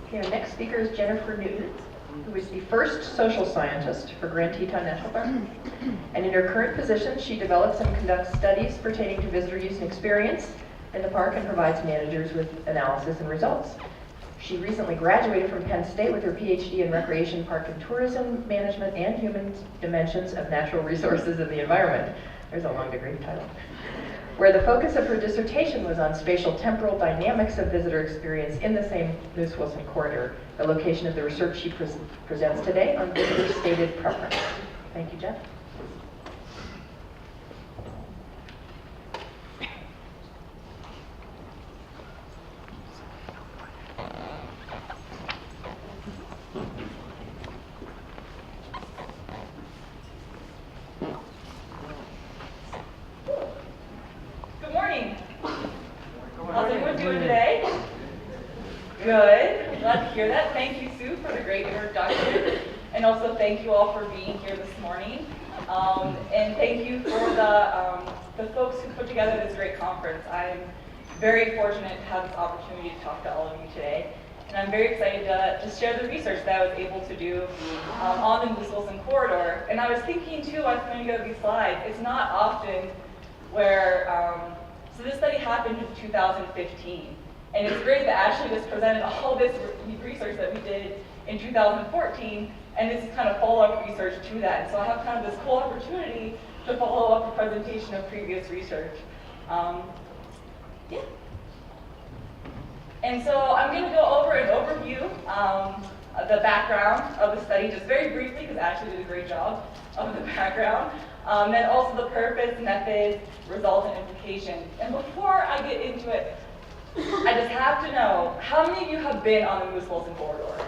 Okay, our next speaker is Jennifer Newton, who is the first social scientist for Grand Teton National Park. And in her current position, she develops and conducts studies pertaining to visitor use and experience in the park and provides managers with analysis and results. She recently graduated from Penn State with her PhD in Recreation, Park and Tourism Management and Human Dimensions of Natural Resources and the Environment. There's a long degree title. Where the focus of her dissertation was on spatial temporal dynamics of visitor experience in the same Moose-Wilson corridor, the location of the research she presents today on visitor stated preference. Thank you, Jeff. Good. Glad to hear that. Thank you, Sue, for the great introduction. And also thank you all for being here this morning. And thank you for the folks who put together this great conference. I'm very fortunate to have this opportunity to talk to all of you today. And I'm very excited to share the research that I was able to do on the Moose-Wilson corridor. And I was thinking, too, I was going to go to these slides. It's not often where, so this study happened in 2015. And it's great that Ashley just presented all this research that we did in 2014, and this is kind of follow-up research to that. And so I have kind of this cool opportunity to follow up a presentation of previous research. Yeah. And so I'm going to go over an overview, the background of the study, just very briefly, because Ashley did a great job of the background. Then also the purpose, methods, results, and implications. And before I get into it, I just have to know, how many of you have been on the Moose-Wilson corridor?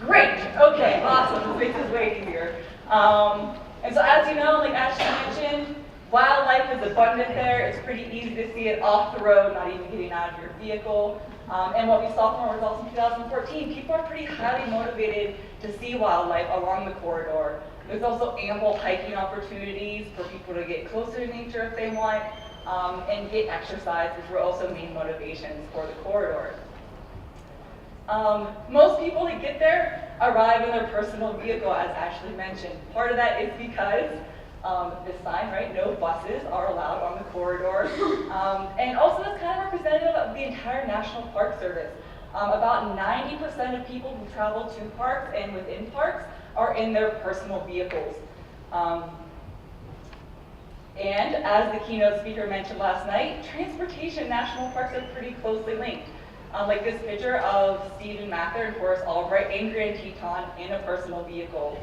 Great, okay, awesome, this makes this way easier. And so as you know, like Ashley mentioned, wildlife is abundant there. It's pretty easy to see it off the road, not even getting out of your vehicle. And what we saw from our results in 2014, people are pretty highly motivated to see wildlife along the corridor. There's also ample hiking opportunities for people to get closer to nature if they want. And get exercise, which were also main motivations for the corridor. Most people that get there arrive in their personal vehicle, as Ashley mentioned. Part of that is because this sign, right, no buses are allowed on the corridor. And also that's kind of representative of the entire National Park Service. About 90% of people who travel to parks and within parks are in their personal vehicles. And as the keynote speaker mentioned last night, transportation national parks are pretty closely linked. Like this picture of Stephen Mather and Horace Albright in Grand Teton in a personal vehicle.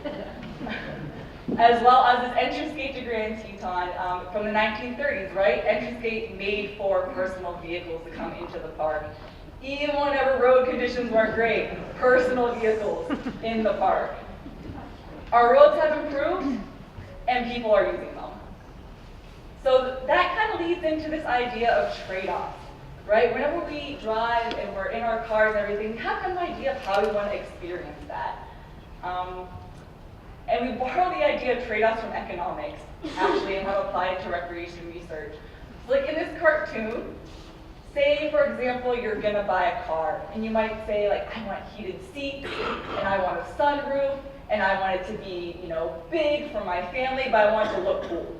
As well as this entrance gate to Grand Teton from the 1930s, right? Entrance gate made for personal vehicles to come into the park. Even whenever road conditions weren't great, personal vehicles in the park. Our roads have improved and people are using them. So that kind of leads into this idea of trade-offs, right? Whenever we drive and we're in our cars and everything, we have kind of an idea of how we want to experience that. And we borrow the idea of trade-offs from economics, actually, and have applied it to recreation research. So like in this cartoon, say, for example, you're going to buy a car, and you might say, like, I want heated seats, and I want a sunroof, and I want it to be, big for my family, but I want it to look cool.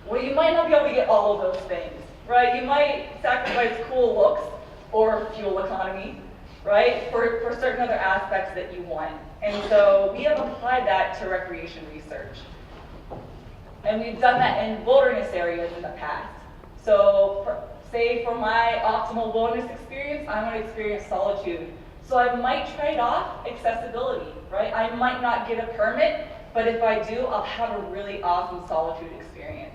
Well, you might not be able to get all of those things, right? You might sacrifice cool looks or fuel economy, right, for certain other aspects that you want. And so we have applied that to recreation research. And we've done that in wilderness areas in the past. So say for my optimal wilderness experience, I want to experience solitude. So I might trade off accessibility, right? I might not get a permit, but if I do, I'll have a really awesome solitude experience.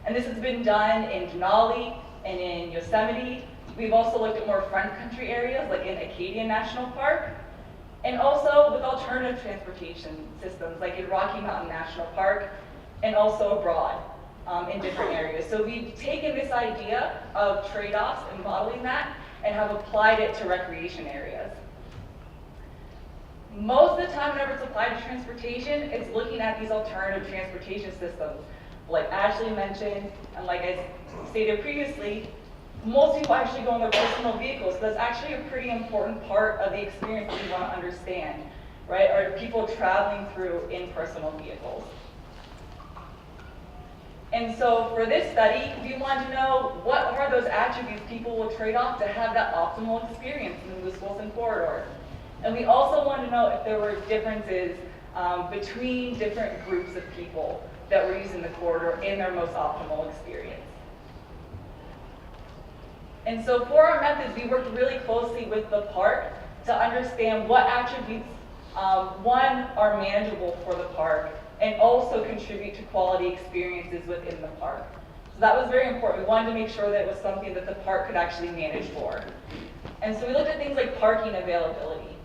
And this has been done in Denali and in Yosemite. We've also looked at more front country areas, like in Acadia National Park, and also with alternative transportation systems, like in Rocky Mountain National Park, and also abroad in different areas. So we've taken this idea of trade-offs and modeling that, and have applied it to recreation areas. Most of the time, whenever it's applied to transportation, it's looking at these alternative transportation systems. Like Ashley mentioned, and like I stated previously, most people actually go in their personal vehicles. So that's actually a pretty important part of the experience that we want to understand, right? Are people traveling through in personal vehicles? And so for this study, we wanted to know what are those attributes people will trade off to have that optimal experience in the Lewis-Wilson corridor. And we also wanted to know if there were differences between different groups of people that were using the corridor in their most optimal experience. And so for our methods, we worked really closely with the park to understand what attributes, one, are manageable for the park, and also contribute to quality experiences within the park. So that was very important. We wanted to make sure that it was something that the park could actually manage for. And so we looked at things like parking availability.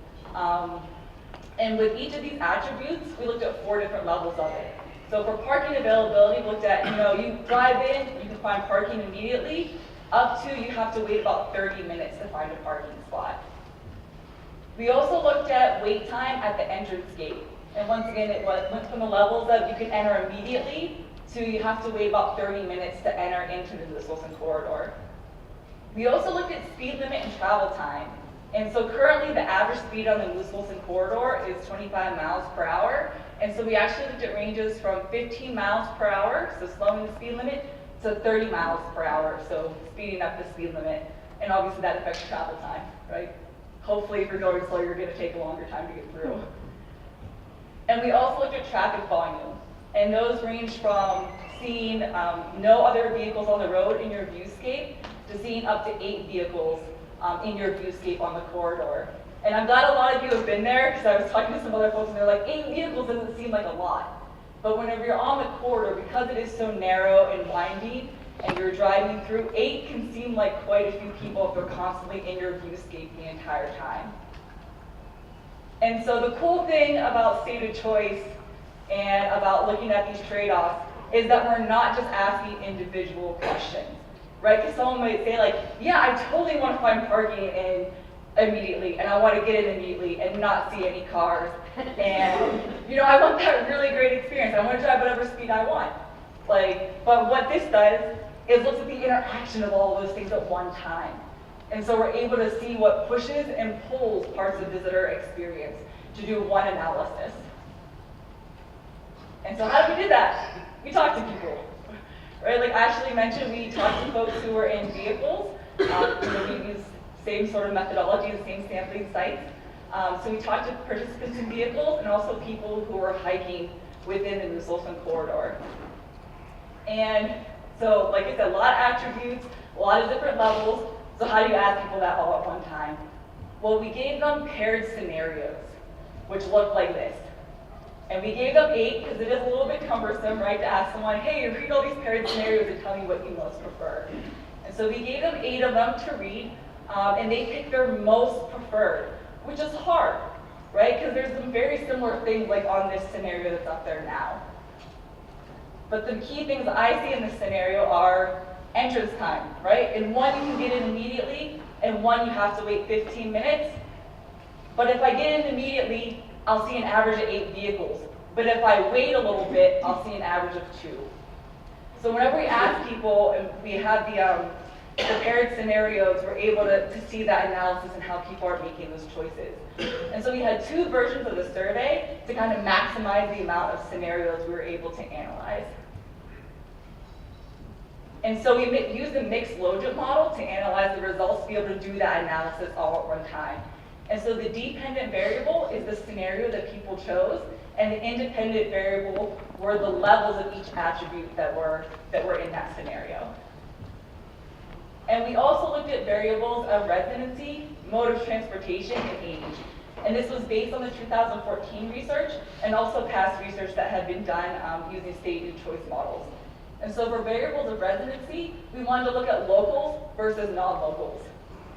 And with each of these attributes, we looked at 4 different levels of it. So for parking availability, we looked at, you drive in, you can find parking immediately, up to you have to wait about 30 minutes to find a parking spot. We also looked at wait time at the entrance gate. And once again, it went from the levels of you can enter immediately to you have to wait about 30 minutes to enter into the Lewis-Wilson corridor. We also looked at speed limit and travel time. And so currently the average speed on the Lewis-Wilson corridor is 25 miles per hour. And so we actually looked at ranges from 15 miles per hour, so slowing the speed limit, to 30 miles per hour, so speeding up the speed limit. And obviously that affects travel time, right? Hopefully if you're going slow, you're gonna take a longer time to get through. And we also looked at traffic volume. And those range from seeing no other vehicles on the road in your viewscape to seeing up to 8 vehicles in your viewscape on the corridor. And I'm glad a lot of you have been there, because I was talking to some other folks and they're like, 8 vehicles doesn't seem like a lot. But whenever you're on the corridor, because it is so narrow and windy, and you're driving through, 8 can seem like quite a few people if they're constantly in your viewscape the entire time. And so the cool thing about stated choice and about looking at these trade-offs is that we're not just asking individual questions, right? Because someone might say like, yeah, I totally want to find parking in immediately, and I want to get in immediately and not see any cars. And, I want that really great experience. I want to drive whatever speed I want. But what this does is looks at the interaction of all of those things at one time. And so we're able to see what pushes and pulls parts of visitor experience to do one analysis. And so how did we do that? We talked to people, right? Like Ashley mentioned, we talked to folks who were in vehicles. We use same sort of methodology, the same sampling sites. So we talked to participants in vehicles and also people who were hiking within the Lewis-Wilson corridor. And so, like I said, a lot of attributes, a lot of different levels. So how do you ask people that all at one time? Well, we gave them paired scenarios, which looked like this. And we gave them 8 because it is a little bit cumbersome, right, to ask someone, hey, read all these paired scenarios and tell me what you most prefer. And so we gave them 8 of them to read, and they picked their most preferred, which is hard, right? Because there's some very similar things like on this scenario that's up there now. But the key things that I see in this scenario are entrance time, right? In one, you can get in immediately, and one, you have to wait 15 minutes. But if I get in immediately, I'll see an average of 8 vehicles. But if I wait a little bit, I'll see an average of 2. So whenever we ask people, and we have the paired scenarios, we're able to see that analysis and how people are making those choices. And so we had 2 versions of the survey to kind of maximize the amount of scenarios we were able to analyze. And so we used the mixed logit model to analyze the results to be able to do that analysis all at one time. And so the dependent variable is the scenario that people chose, and the independent variable were the levels of each attribute that were in that scenario. And we also looked at variables of residency, mode of transportation, and age. And this was based on the 2014 research and also past research that had been done using stated choice models. And so for variables of residency, we wanted to look at locals versus non-locals.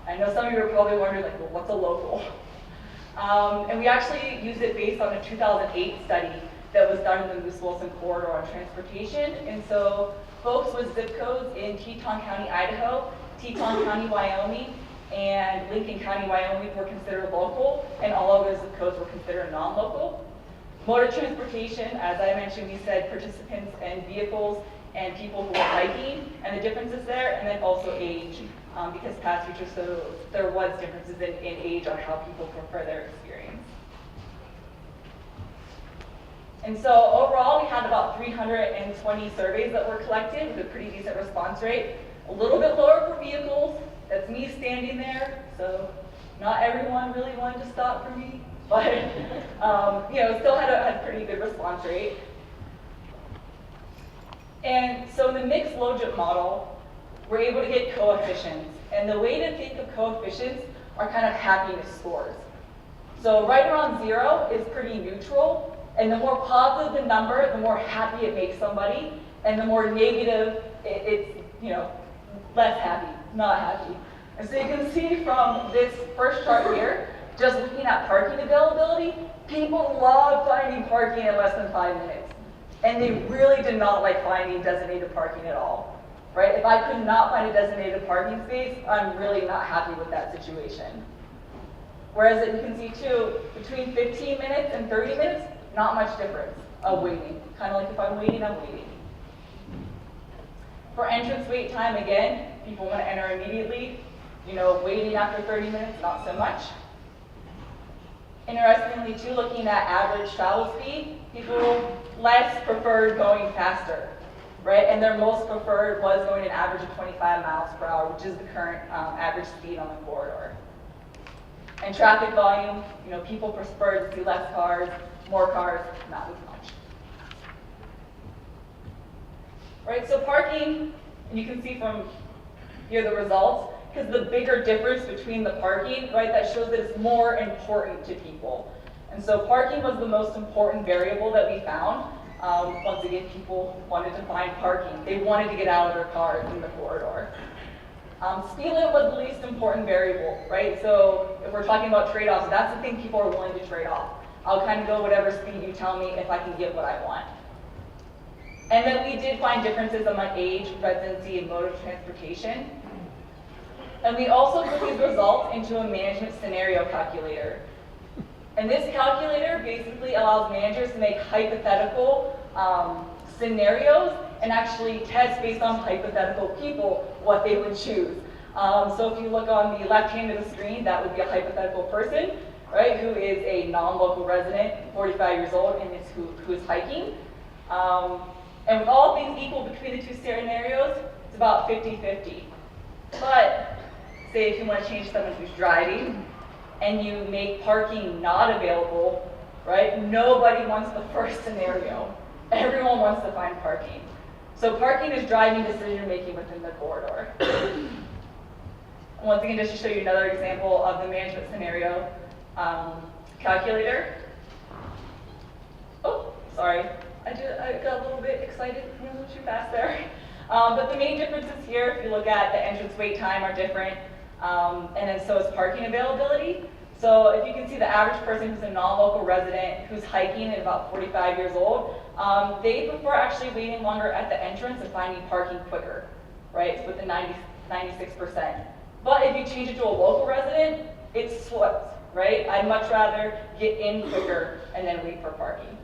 I know some of you are probably wondering, like, well, what's a local? And we actually used it based on a 2008 study that was done in the Lewis-Wilson corridor on transportation. And so folks with zip codes in Teton County, Idaho, Teton County, Wyoming, and Lincoln County, Wyoming were considered local, and all of those zip codes were considered non-local. Mode of transportation, as I mentioned, we said participants and vehicles and people who were hiking, and the differences there, and then also age, because past features, so there was differences in age on how people prefer their experience. And so overall, we had about 320 surveys that were collected with a pretty decent response rate. A little bit lower for vehicles. That's me standing there, so not everyone really wanted to stop for me, but still had a pretty good response rate. And so in the mixed logit model, we're able to get coefficients. And the way to think of coefficients are kind of happiness scores. So right around 0 is pretty neutral. And the more positive the number, the more happy it makes somebody. And the more negative, it's less happy, not happy. And so you can see from this first chart here, just looking at parking availability, people love finding parking in less than 5 minutes. And they really did not like finding designated parking at all. Right? If I could not find a designated parking space, I'm really not happy with that situation. Whereas you can see too, between 15 minutes and 30 minutes, not much difference of waiting. Kind of like if I'm waiting, I'm waiting. For entrance wait time, again, people want to enter immediately. Waiting after 30 minutes, not so much. Interestingly too, looking at average travel speed, people less preferred going faster, right? And their most preferred was going an average of 25 miles per hour, which is the current average speed on the corridor. And traffic volume, people preferred to see less cars, more cars, not as much. Right, so parking, and you can see from here the results, because the bigger difference between the parking, right, that shows that it's more important to people. And so parking was the most important variable that we found. Once again, people wanted to find parking. They wanted to get out of their cars in the corridor. Speed limit was the least important variable, right? So if we're talking about trade-offs, that's the thing people are willing to trade off. I'll kind of go whatever speed you tell me if I can get what I want. And then we did find differences among age, residency, and mode of transportation. And we also put these results into a management scenario calculator. And this calculator basically allows managers to make hypothetical scenarios and actually test based on hypothetical people what they would choose. So if you look on the left hand of the screen, that would be a hypothetical person, right, who is a non-local resident, 45 years old, and who is hiking. And with all things equal between the two scenarios, it's about 50-50. But say if you want to change someone who's driving and you make parking not available, right? Nobody wants the first scenario. Everyone wants to find parking. So parking is driving decision making within the corridor. Once again, just to show you another example of the management scenario calculator. Oh, sorry. I got a little bit excited, a little too fast there. But the main differences here, if you look at the entrance wait time, are different, and then so is parking availability. So if you can see the average person who's a non-local resident who's hiking at about 45 years old, they prefer actually waiting longer at the entrance and finding parking quicker, right, with the 96%. But if you change it to a local resident, it's flipped, right? I'd much rather get in quicker and then wait for parking.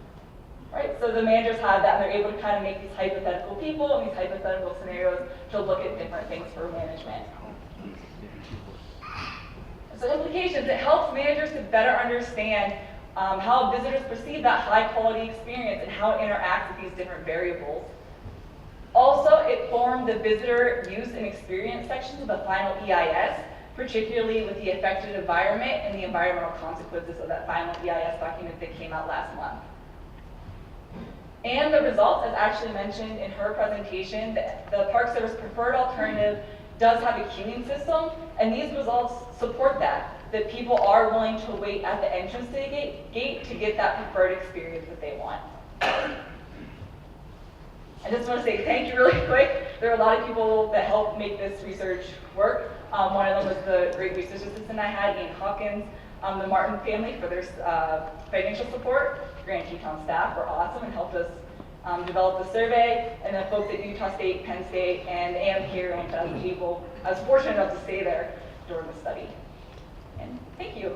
Right? So the managers have that, and they're able to kind of make these hypothetical people and these hypothetical scenarios to look at different things for management. So implications, it helps managers to better understand how visitors perceive that high quality experience and how it interacts with these different variables. Also, it formed the visitor use and experience sections of the final EIS, particularly with the affected environment and the environmental consequences of that final EIS document that came out last month. And the results, as actually mentioned in her presentation, the Park Service preferred alternative does have a queuing system, and these results support that people are willing to wait at the entrance to the gate to get that preferred experience that they want. I just want to say thank you really quick. There are a lot of people that helped make this research work. One of them was the great research assistant I had, Ian Hawkins, the Martin family for their financial support. Grand Teton staff were awesome and helped us develop the survey, and then folks at Utah State, Penn State, and AM here in people. I was fortunate enough to stay there during the study. And thank you.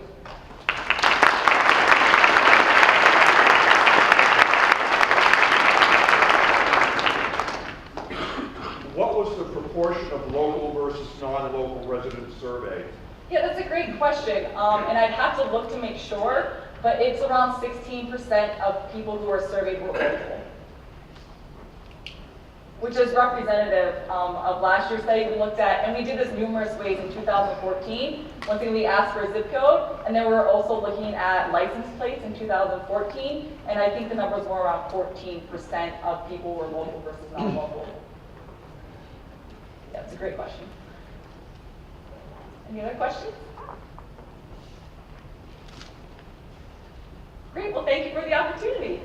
resident survey? Yeah, that's a great question, and I'd have to look to make sure, but it's around 16% of people who are surveyed were local, which is representative of last year's study we looked at, and we did this numerous ways in 2014. One thing we asked for a zip code, and then we were also looking at license plates in 2014, and I think the numbers were around 14% of people were local versus non-local. Yeah, it's a great question. Any other questions? Great, well, thank you for the opportunity.